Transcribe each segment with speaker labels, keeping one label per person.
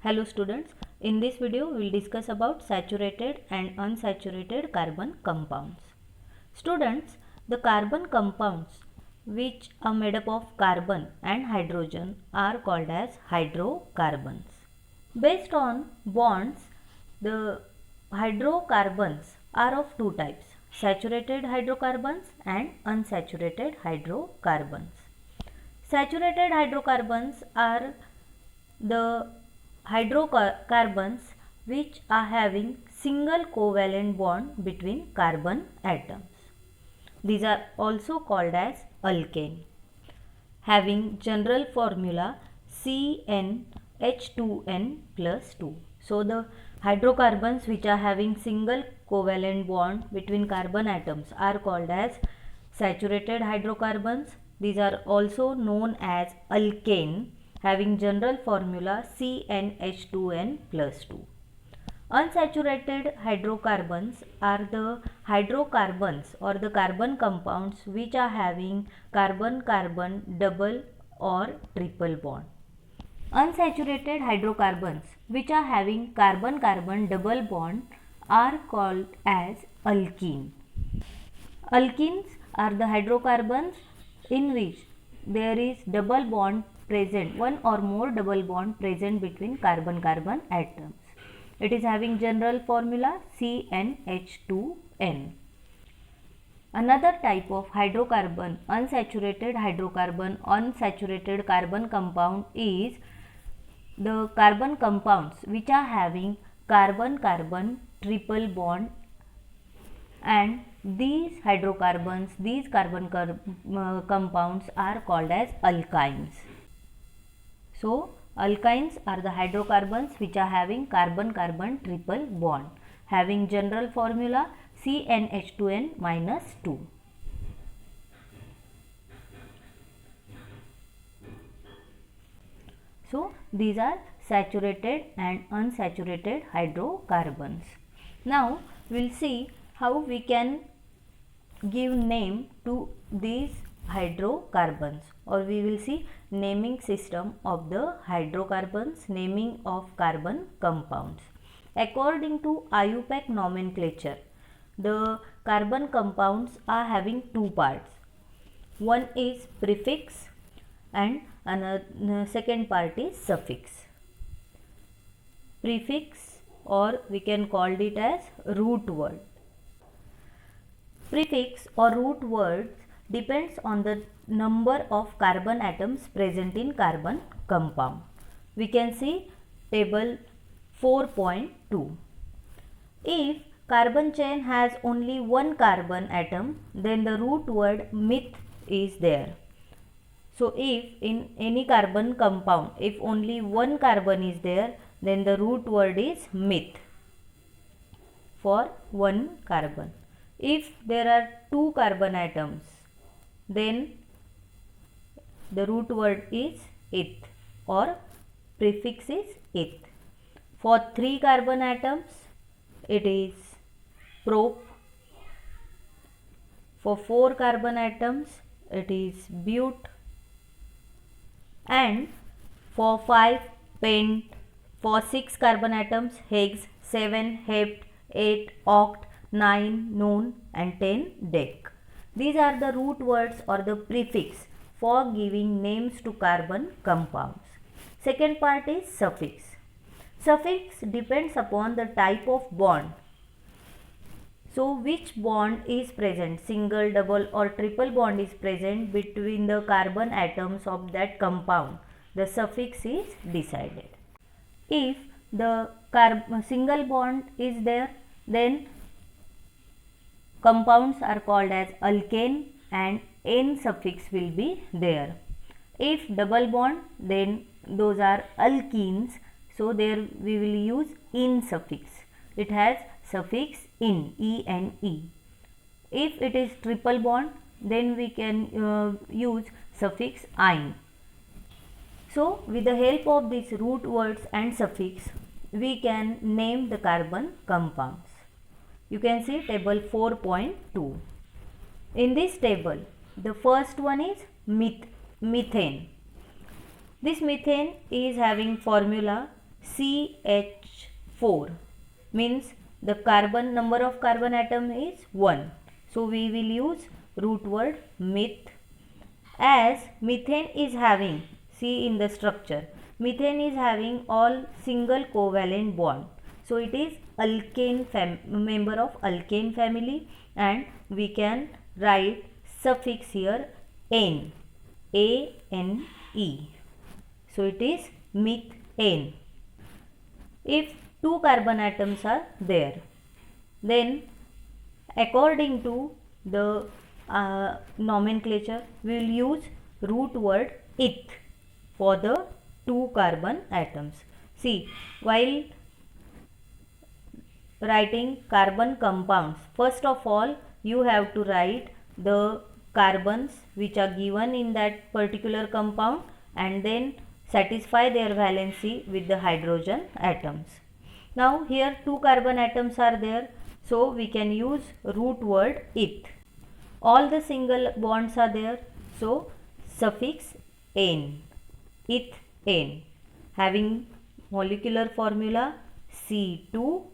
Speaker 1: Hello students, in this video we will discuss about saturated and unsaturated carbon compounds. Students, the carbon compounds which are made up of carbon and hydrogen are called as hydrocarbons. Based on bonds, the hydrocarbons are of two types, saturated hydrocarbons and unsaturated hydrocarbons. Saturated hydrocarbons are the hydrocarbons which are having single covalent bond between carbon atoms. These are also called as alkane, having general formula CnH2n plus 2. So the hydrocarbons which are having single covalent bond between carbon atoms are called as saturated hydrocarbons. These are also known as alkane, having general formula CnH2n plus 2. Unsaturated hydrocarbons are the hydrocarbons or the carbon compounds which are having carbon-carbon double or triple bond. Unsaturated hydrocarbons which are having carbon-carbon double bond are called as alkene. Alkenes are the hydrocarbons in which there is double bond present, one or more double bond present between carbon-carbon atoms. It is having general formula CnH2n. Another type of hydrocarbon, unsaturated carbon compound is the carbon compounds which are having carbon-carbon triple bond, and these hydrocarbons, these compounds are called as alkynes. So, alkynes are the hydrocarbons which are having carbon-carbon triple bond, having general formula CnH2n minus 2. So, these are saturated and unsaturated hydrocarbons. Now, we will see how we can give name to these hydrocarbons, or we will see naming system of the hydrocarbons, naming of carbon compounds. According to IUPAC nomenclature, the carbon compounds are having two parts. One is prefix and another second part is suffix. Prefix, or we can call it as root word. Prefix or root words depends on the number of carbon atoms present in carbon compound. We can see table 4.2. If carbon chain has only one carbon atom, then the root word meth is there. So if in any carbon compound, if only one carbon is there, then the root word is meth for one carbon. If there are two carbon atoms, then the root word is eth or prefix is eth. For 3 carbon atoms, it is prop. For 4 carbon atoms, it is but. And for 5 pent, for 6 carbon atoms, hex, 7 hept, 8 oct, 9 non and 10 dec. These are the root words or the prefix for giving names to carbon compounds. Second part is suffix. Suffix depends upon the type of bond. So which bond is present, single, double or triple bond is present between the carbon atoms of that compound, the suffix is decided. If the single bond is there, then compounds are called as alkane and N suffix will be there. If double bond, then those are alkenes, so there we will use in suffix. It has suffix in, E-N-E. If it is triple bond, then we can use suffix "-ine". So with the help of these root words and suffix, we can name the carbon compounds. You can see table 4.2. In this table, the first one is methane. This methane is having formula CH4 means the carbon number of carbon atom is 1. So we will use root word meth. As methane is having, see in the structure, methane is having all single covalent bond. So it is alkane member of alkane family, and we can write suffix here N, A-N-E. So it is methane. If two carbon atoms are there, then according to the nomenclature, we will use root word eth for the two carbon atoms. See, while writing carbon compounds, first of all you have to write the carbons which are given in that particular compound and then satisfy their valency with the hydrogen atoms. Now here two carbon atoms are there, so we can use root word eth. All the single bonds are there, so suffix N, ethane, having molecular formula C2H6.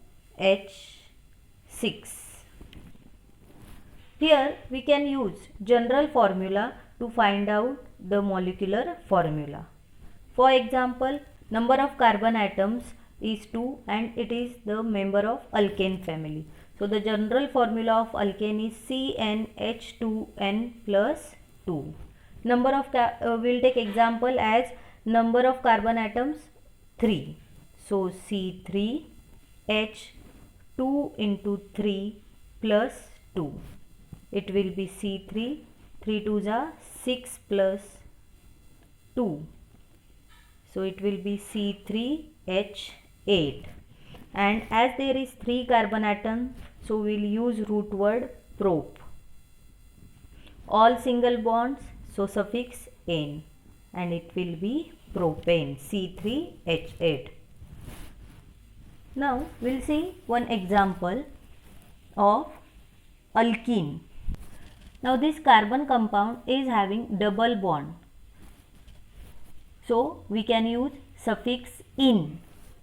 Speaker 1: Here we can use general formula to find out the molecular formula. For example, number of carbon atoms is 2 and it is the member of alkane family. So the general formula of alkane is CnH2n plus 2. Number of we'll take example as number of carbon atoms 3. So C3H2 into 3 plus 2. It will be C3, 3 2s are 6 plus 2. So it will be C3H8. And as there is 3 carbon atoms, so we will use root word prop. All single bonds, so suffix N, and it will be propane, C3H8. Now we will see one example of alkene. Now this carbon compound is having double bond, so we can use suffix in.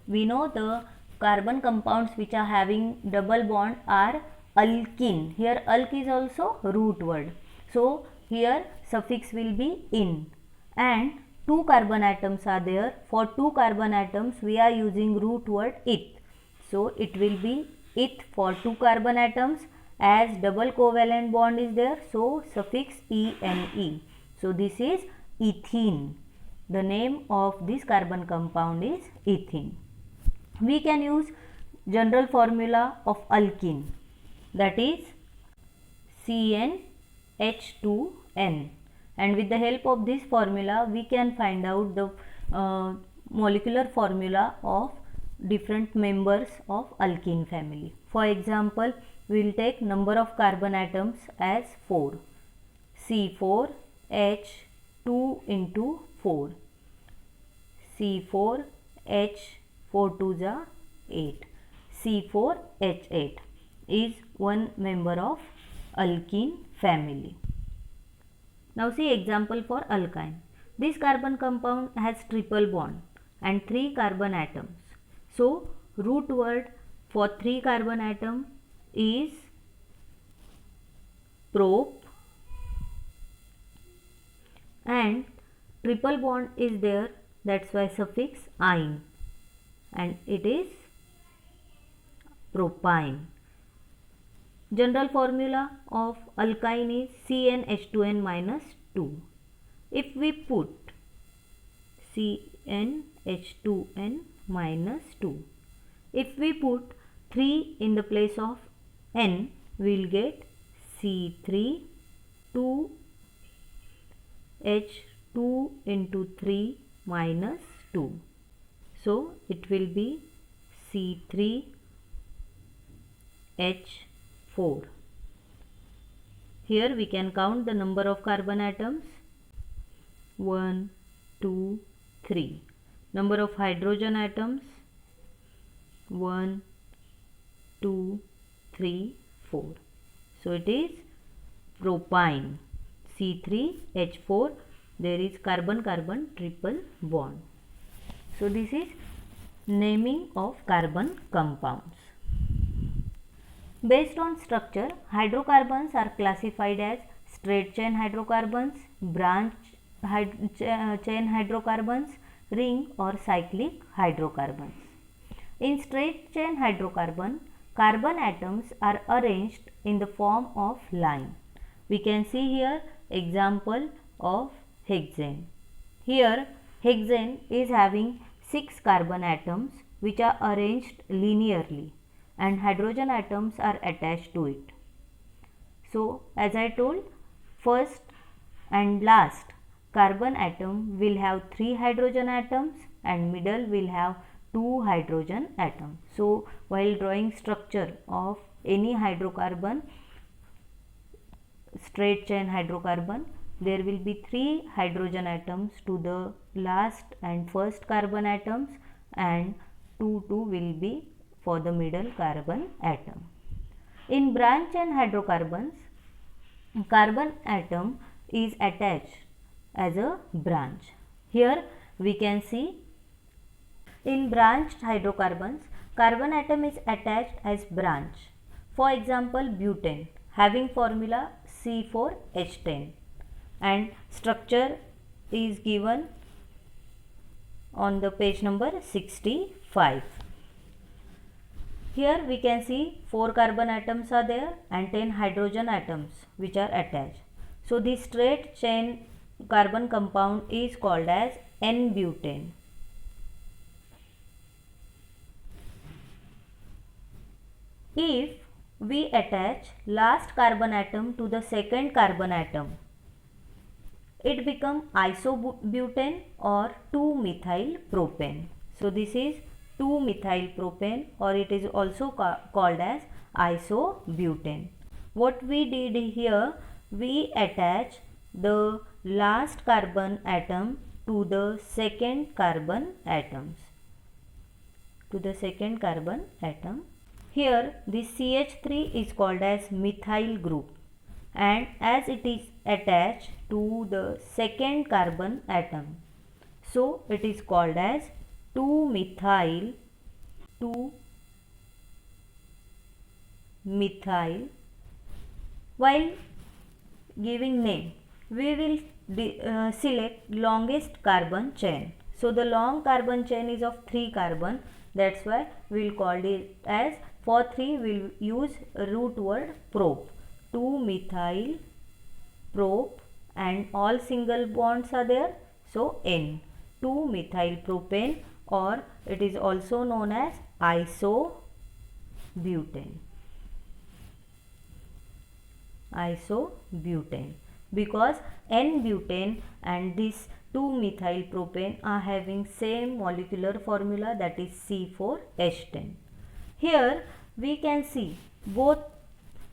Speaker 1: We know the carbon compounds which are having double bond are alkene. Here alk is also root word, so here suffix will be in. And two carbon atoms are there. For two carbon atoms we are using root word eth, so it will be eth for two carbon atoms. As double covalent bond is there, so suffix ene. So this is ethene. The name of this carbon compound is ethene. We can use general formula of alkene, that is CnH2n, and with the help of this formula we can find out the molecular formula of different members of alkene family. For example, we will take number of carbon atoms as 4, C4H2 into 4, C4H 4 2s are 8, C4H8 is one member of alkene family. Now see example for alkyne. This carbon compound has triple bond and 3 carbon atoms. So root word for 3 carbon atom is prop, and triple bond is there, that's why suffix ine, and it is propyne. General formula of alkyne is CnH2n minus 2. If we put CnH2n minus 2, if we put 3 in the place of n, we will get C3 2H2 into 3 minus 2. So it will be C3H4. Here we can count the number of carbon atoms 1, 2, 3. Number of hydrogen atoms 1, 2, 3, 4. So it is propyne, C3H4. There is carbon-carbon triple bond. So this is Naming of carbon compounds. Based on structure, hydrocarbons are classified as straight chain hydrocarbons, branch chain hydrocarbons, ring or cyclic hydrocarbons. In straight chain hydrocarbon, carbon atoms are arranged in the form of line. We can see here example of hexane. Here hexane is having 6 carbon atoms which are arranged linearly and hydrogen atoms are attached to it. So as I told, first and last carbon atom will have 3 hydrogen atoms and middle will have 2 hydrogen atoms. So while drawing structure of any hydrocarbon, straight chain hydrocarbon, there will be 3 hydrogen atoms to the last and first carbon atoms and 2 will be for the middle carbon atom. In branch chain hydrocarbons, carbon atom is attached as a branch. Here we can see in branched hydrocarbons, carbon atom is attached as branch. For example, butane having formula C4H10 and structure is given on the page number 65. Here we can see 4 carbon atoms are there and 10 hydrogen atoms which are attached. So this straight chain carbon compound is called as N-butane. If we attach last carbon atom to the second carbon atom, it becomes isobutane or 2-methyl propane. So this is 2-methyl propane or it is also called as isobutane. What we did here, we attach the last carbon atom to the second carbon atoms. Here this CH3 is called as methyl group and as it is attached to the second carbon atom, so it is called as 2-methyl While giving name, we will select longest carbon chain. So the long carbon chain is of 3 carbon, that's why we will call it as, for 3 we will use root word prop, 2-methyl prop and all single bonds are there, so N, 2-methyl propane or it is also known as isobutane. Because N-butane and this 2-methyl propane are having same molecular formula, that is C4H10. Here we can see both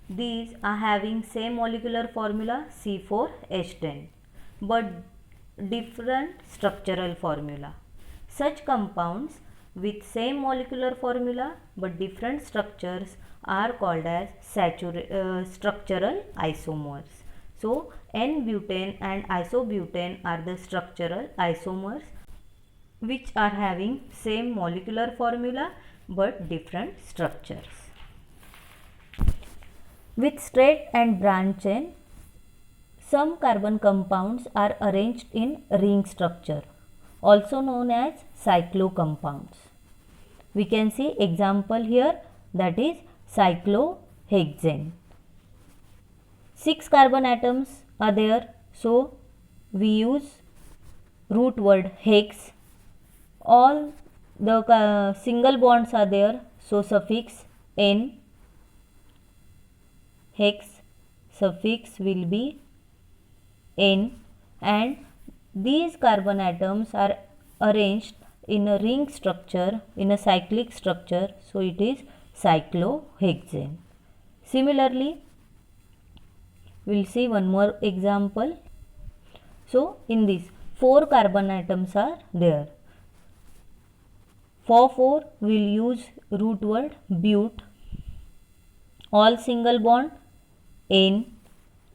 Speaker 1: these are having same molecular formula C4H10 but different structural formula. Such compounds with same molecular formula but different structures are called as structural isomers. So N-butane and isobutane are the structural isomers which are having same molecular formula but different structures. With straight and branch chain, some carbon compounds are arranged in ring structure, also known as cyclocompounds. We can see example here, that is cyclohexane. 6 carbon atoms are there, so we use root word hex. All the single bonds are there, so suffix N, hex suffix will be N, and these carbon atoms are arranged in a ring structure, in a cyclic structure, so it is cyclohexane. Similarly, we will see one more example. So in this 4 carbon atoms are there. For 4 we will use root word but, all single bond N,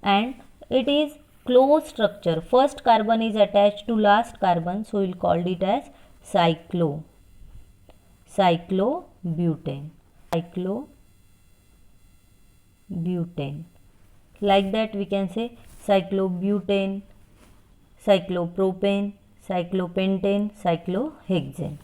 Speaker 1: and it is closed structure. First carbon is attached to last carbon, so we will call it as cyclo. cyclobutane. Like that we can say cyclobutane, cyclopropane, cyclopentane, cyclohexane.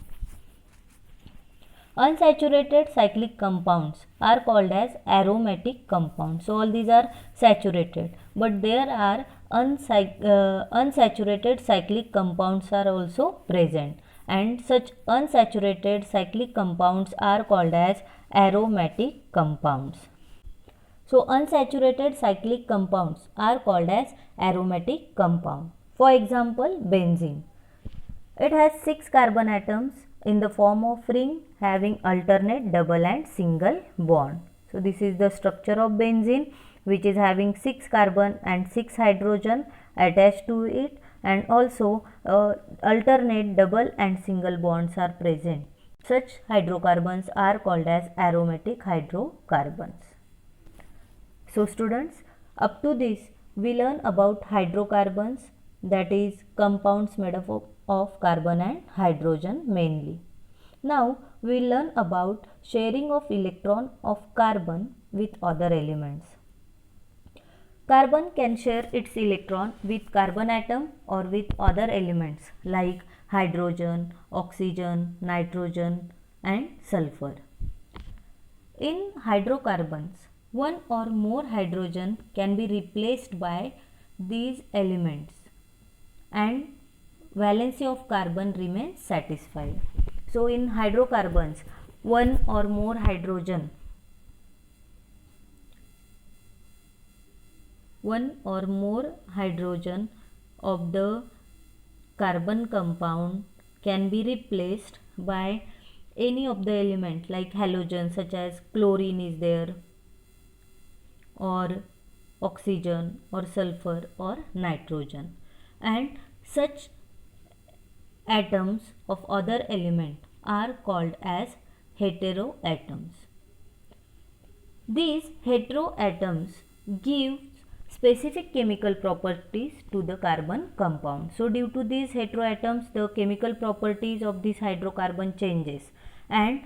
Speaker 1: Unsaturated cyclic compounds are called as aromatic compounds. So all these are saturated, but there are unsaturated cyclic compounds are also present, and such unsaturated cyclic compounds are called as aromatic compounds. So unsaturated cyclic compounds are called as aromatic compound. For example, benzene. It has 6 carbon atoms in the form of ring having alternate double and single bond. So this is the structure of benzene, which is having 6 carbon and 6 hydrogen attached to it, and also alternate double and single bonds are present. Such hydrocarbons are called as aromatic hydrocarbons. So students, up to this we learn about hydrocarbons, that is compounds made up of carbon and hydrogen mainly. Now we will learn about sharing of electron of carbon with other elements. Carbon can share its electron with carbon atom or with other elements like hydrogen, oxygen, nitrogen and sulfur. In hydrocarbons, one or more hydrogen can be replaced by these elements and valency of carbon remains satisfied. So in hydrocarbons, one or more hydrogen of the carbon compound can be replaced by any of the element like halogen, such as chlorine is there, or oxygen, or sulfur, or nitrogen, and such atoms of other element are called as heteroatoms. These heteroatoms give specific chemical properties to the carbon compound. So due to these heteroatoms, the chemical properties of this hydrocarbon changes, and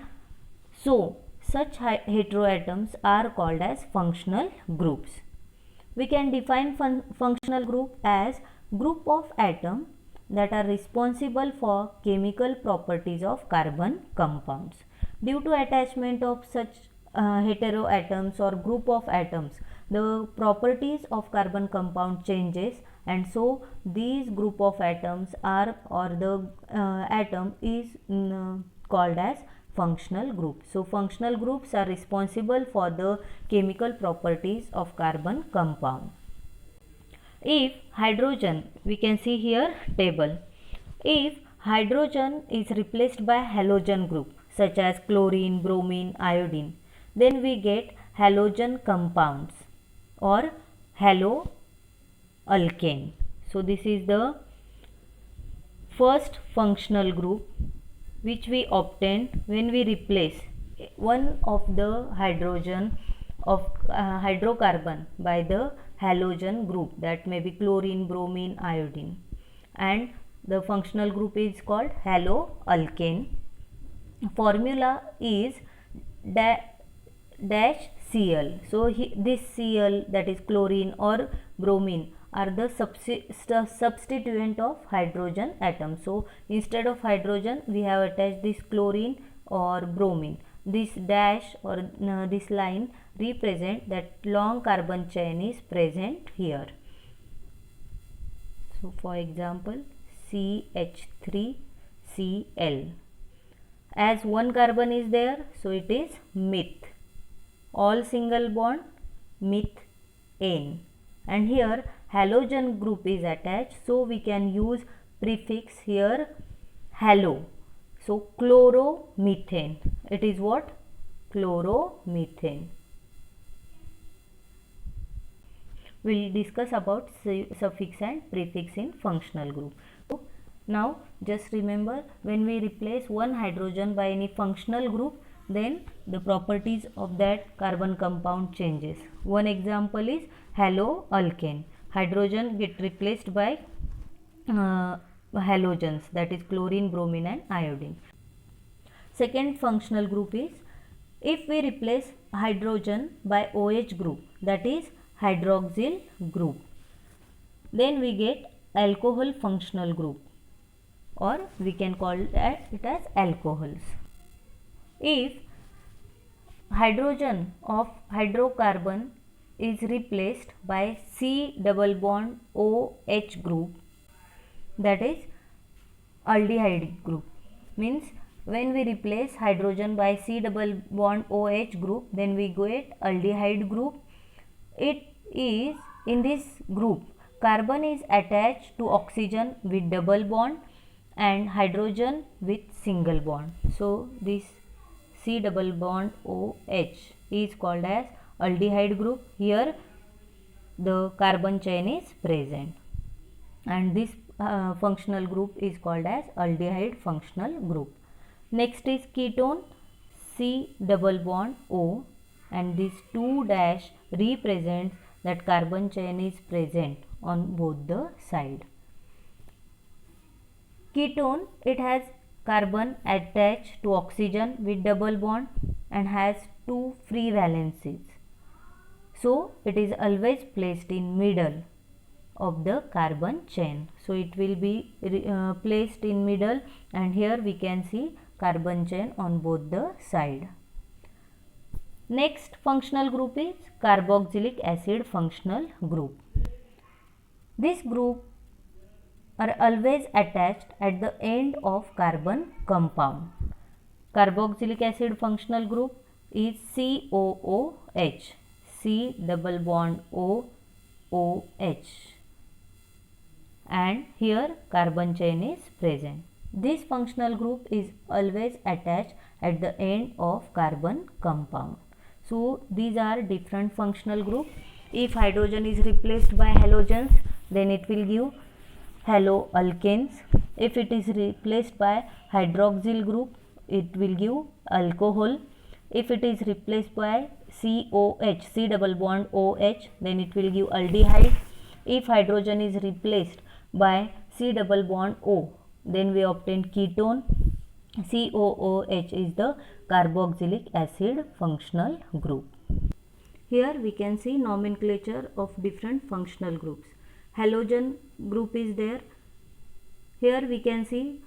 Speaker 1: so such heteroatoms are called as functional groups. We can define functional group as group of atoms that are responsible for chemical properties of carbon compounds. Due to attachment of such heteroatoms or group of atoms, the properties of carbon compound changes, and so these group of atoms are, or the atom is called as functional group. So functional groups are responsible for the chemical properties of carbon compound. If hydrogen, we can see here table, if hydrogen is replaced by halogen group such as chlorine, bromine, iodine, then we get halogen compounds or haloalkane. So this is the first functional group which we obtained when we replace one of the hydrogen of hydrocarbon by the halogen group, that may be chlorine, bromine, iodine, and the functional group is called haloalkane. Formula is dash Cl. So this Cl, that is chlorine or bromine, are the substituent of hydrogen atom. So instead of hydrogen we have attached this chlorine or bromine. This dash or this line represent that long carbon chain is present here. So for example, CH3Cl, as one carbon is there, so it is meth, all single bond methane, and here halogen group is attached, so we can use prefix here halo. So chloromethane, it is what? Chloromethane. We will discuss about suffix and prefix in functional group. So now just remember, when we replace one hydrogen by any functional group, then the properties of that carbon compound changes. One example is haloalkane. Hydrogen get replaced by halogens, that is chlorine, bromine and iodine. Second functional group is if we replace hydrogen by OH group, that is hydroxyl group, then we get alcohol functional group, or we can call it as alcohols. If hydrogen of hydrocarbon is replaced by C double bond OH group, that is aldehyde group. Means when we replace hydrogen by C double bond OH group, then we get aldehyde group. It is in this group, carbon is attached to oxygen with double bond and hydrogen with single bond. So this C double bond OH is called as aldehyde group. Here the carbon chain is present, and this functional group is called as aldehyde functional group. Next is ketone, C double bond O, and this 2 dash represents that carbon chain is present on both the side. Ketone, it has carbon attached to oxygen with double bond and has 2 free valencies. So it is always placed in middle of the carbon chain. So it will be placed in middle, and here we can see carbon chain on both the side. Next functional group is carboxylic acid functional group. This group are always attached at the end of carbon compound. Carboxylic acid functional group is COOH, C double bond OOH, and here carbon chain is present. This functional group is always attached at the end of carbon compound. So these are different functional groups. If hydrogen is replaced by halogens, then it will give haloalkanes. If it is replaced by hydroxyl group, it will give alcohol. If it is replaced by COH, C double bond OH, then it will give aldehyde. If hydrogen is replaced by C double bond O, then we obtain ketone. COOH is the carboxylic acid functional group. Here we can see nomenclature of different functional groups. Halogen group is there. Here we can see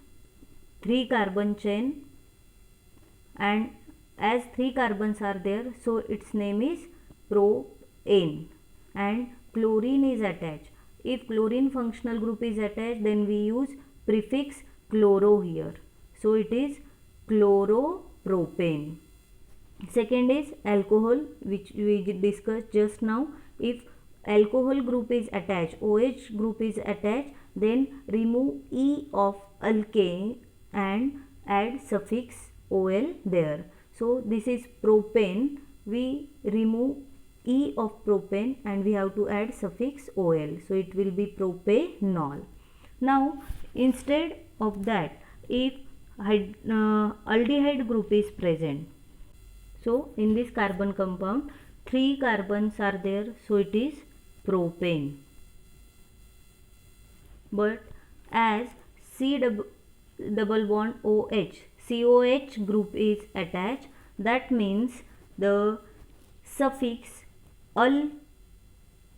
Speaker 1: 3 carbon chain, and as 3 carbons are there, so its name is propane, and chlorine is attached. If chlorine functional group is attached, then we use prefix chloro here. So it is chloropropane. Second is alcohol, which we discussed just now. If alcohol group is attached, OH group is attached, then remove E of alkane and add suffix OL there. So this is propane. We remove E of propane and we have to add suffix OL. So it will be propanol. Now instead of that, if aldehyde group is present, so in this carbon compound 3 carbons are there, so it is propane. But as C double bond OH, COH group is attached, that means the suffix al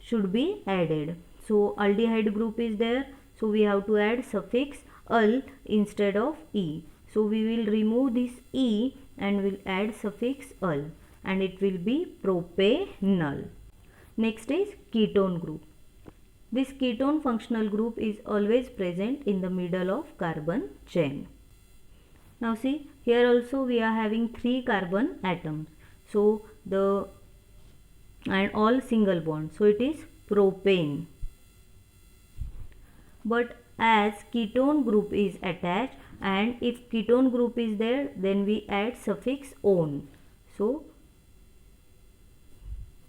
Speaker 1: should be added. So aldehyde group is there, so we have to add suffix al instead of E. So we will remove this E and will add suffix al, and it will be propanol. Next is ketone group. This ketone functional group is always present in the middle of carbon chain. Now see, here also we are having 3 carbon atoms. So and all single bond. So it is propane. But as ketone group is attached, and if ketone group is there, then we add suffix on. So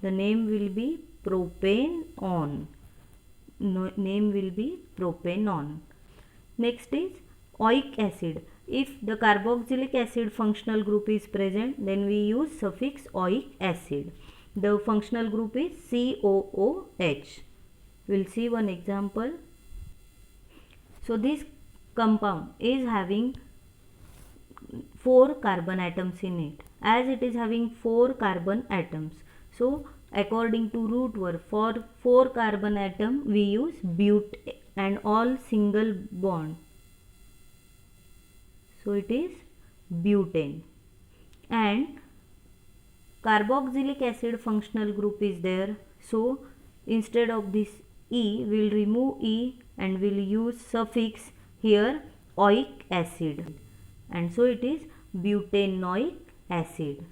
Speaker 1: the name will be propanon. Name will be propanon. Next is oic acid. If the carboxylic acid functional group is present, then we use suffix oic acid. The functional group is COOH. We'll see one example. So this compound is having 4 carbon atoms in it. As it is having 4 carbon atoms, so according to root word, for 4 carbon atom we use but and all single bond, so it is butane. And carboxylic acid functional group is there, so instead of this E we'll remove E and we'll use suffix here oic acid, and so it is butanoic acid.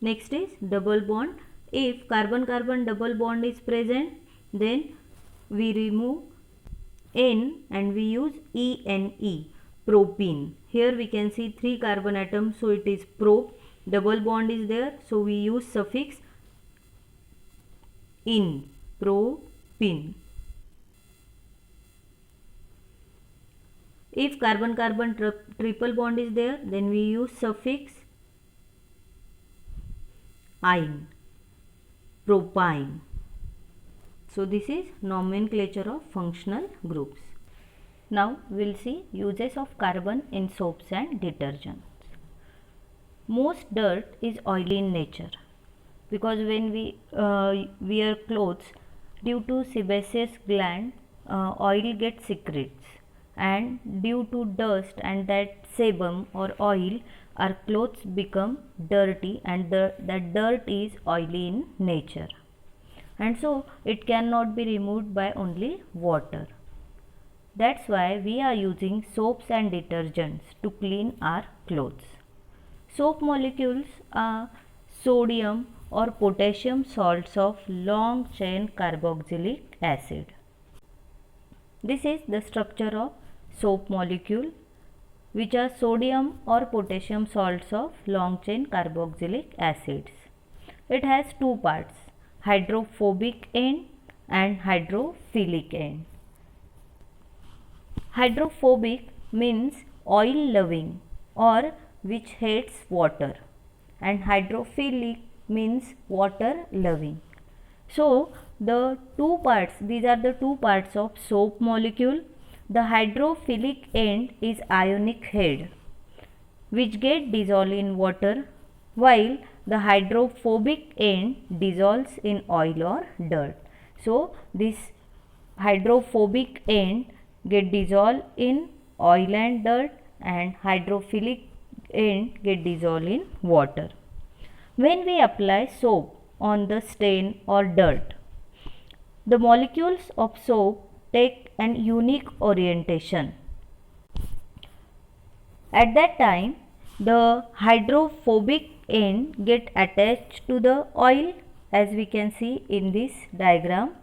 Speaker 1: Next is double bond. If carbon carbon double bond is present, then we remove N and we use ENE, propene. Here we can see 3 carbon atoms, so it is prop. Double bond is there, so we use suffix in, propene. If carbon carbon triple bond is there, then we use suffix ine, propine. So this is nomenclature of functional groups. Now we will see uses of carbon in soaps and detergents. Most dirt is oily in nature, because when we wear clothes, due to sebaceous gland, oil gets secretes, and due to dust and that sebum or oil, our clothes become dirty, and that dirt is oily in nature, and so it cannot be removed by only water. That's why we are using soaps and detergents to clean our clothes. Soap molecules are sodium or potassium salts of long chain carboxylic acid. This is the structure of soap molecule, which are sodium or potassium salts of long chain carboxylic acids. It has two parts, hydrophobic end and hydrophilic end. Hydrophobic means oil loving or which hates water, and hydrophilic means water loving. So the two parts, these are the two parts of soap molecule. The hydrophilic end is ionic head, which get dissolved in water, while the hydrophobic end dissolves in oil or dirt. So this hydrophobic end get dissolved in oil and dirt, and hydrophilic end get dissolved in water. When we apply soap on the stain or dirt, the molecules of soap take an unique orientation. At that time, the hydrophobic end get attached to the oil, as we can see in this diagram.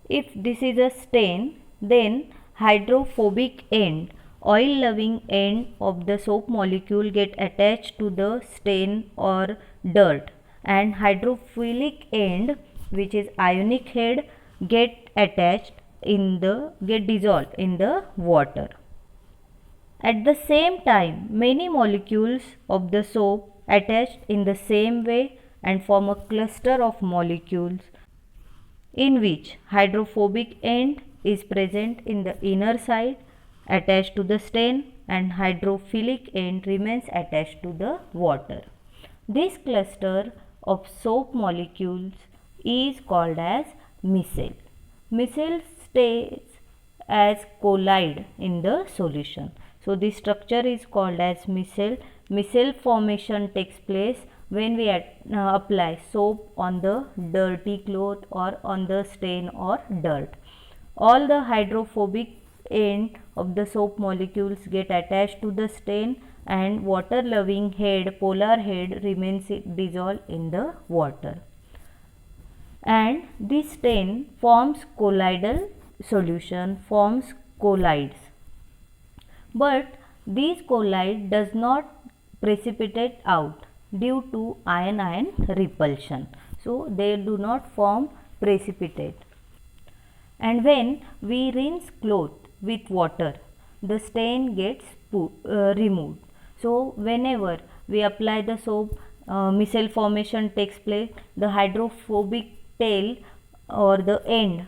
Speaker 1: If this is a stain, then hydrophobic end, oil loving end of the soap molecule get attached to the stain or dirt, and hydrophilic end, which is ionic head, get dissolved in the water. At the same time, many molecules of the soap attached in the same way and form a cluster of molecules in which hydrophobic end is present in the inner side attached to the stain, and hydrophilic end remains attached to the water. This cluster of soap molecules is called as micelle. Micelle stays as colloid in the solution. So this structure is called as micelle. Micelle formation takes place when we apply soap on the dirty cloth or on the stain or dirt. All the hydrophobic end of the soap molecules get attached to the stain, and water loving head, polar head, remains dissolved in the water, and this stain forms colloidal solution, forms colloids, but these colloid does not precipitate out due to ion-ion repulsion, so they do not form precipitate. And when we rinse cloth with water, the stain gets removed. So whenever we apply the soap, micelle formation takes place, the hydrophobic tail or the end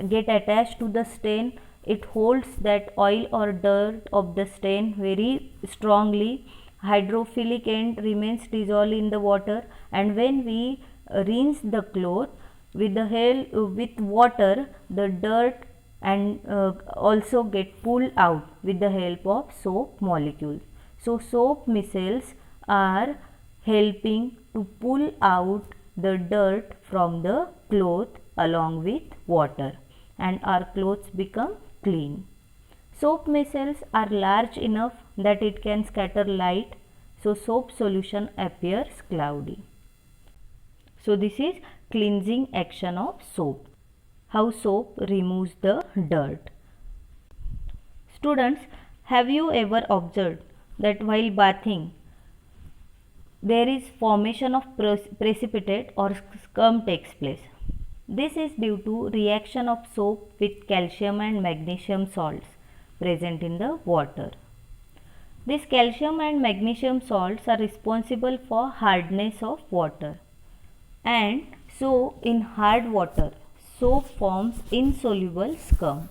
Speaker 1: get attached to the stain it holds that oil or dirt of the stain very strongly. Hydrophilic end remains dissolved in the water, and when we rinse the cloth with the help with water, the dirt and also get pulled out with the help of soap molecules. So soap micelles are helping to pull out the dirt from the cloth along with water, and our clothes become clean. Soap micelles are large enough that it can scatter light, so soap solution appears cloudy. So this is cleansing action of soap. How soap removes the dirt. Students, have you ever observed that while bathing there is formation of precipitate or scum takes place? This is due to reaction of soap with calcium and magnesium salts present in the water. These calcium and magnesium salts are responsible for hardness of water, and so in hard water soap forms insoluble scum.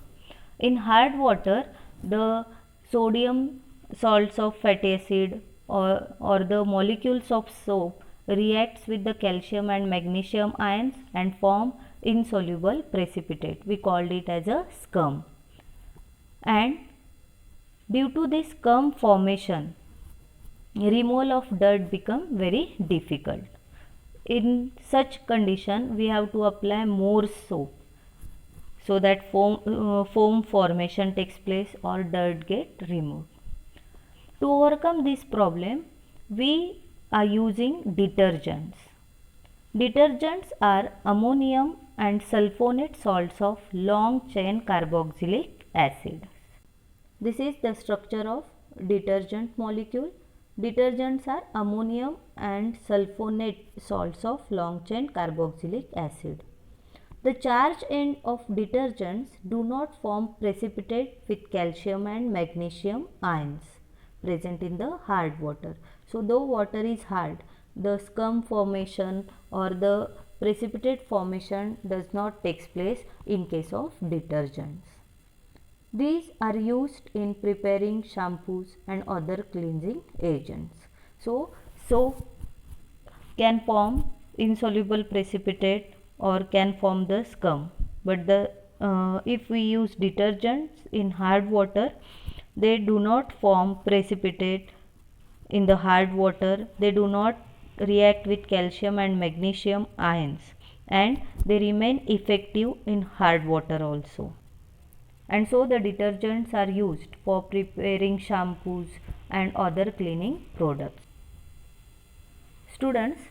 Speaker 1: In hard water, the sodium salts of fatty acid or the molecules of soap reacts with the calcium and magnesium ions and form insoluble precipitate. We called it as a scum. And due to this scum formation, removal of dirt become very difficult. In such condition, we have to apply more soap so that foam formation takes place or dirt get removed. To overcome this problem, we are using detergents. Detergents are ammonium and sulfonate salts of long chain carboxylic acid. This is the structure of detergent molecule. Detergents are ammonium and sulfonate salts of long chain carboxylic acid. The charged end of detergents do not form precipitate with calcium and magnesium ions present in the hard water. So though water is hard, the scum formation or the precipitate formation does not take place in case of detergents. These are used in preparing shampoos and other cleansing agents. So soap can form insoluble precipitate or can form the scum, but if we use detergents in hard water, they do not form precipitate in the hard water, they do not react with calcium and magnesium ions, and they remain effective in hard water also. And so the detergents are used for preparing shampoos and other cleaning products. Students,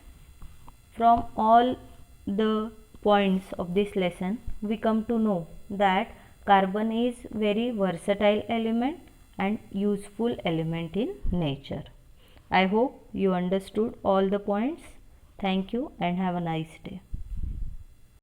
Speaker 1: from all the points of this lesson, we come to know that carbon is very versatile element and useful element in nature. I hope you understood all the points. Thank you and have a nice day.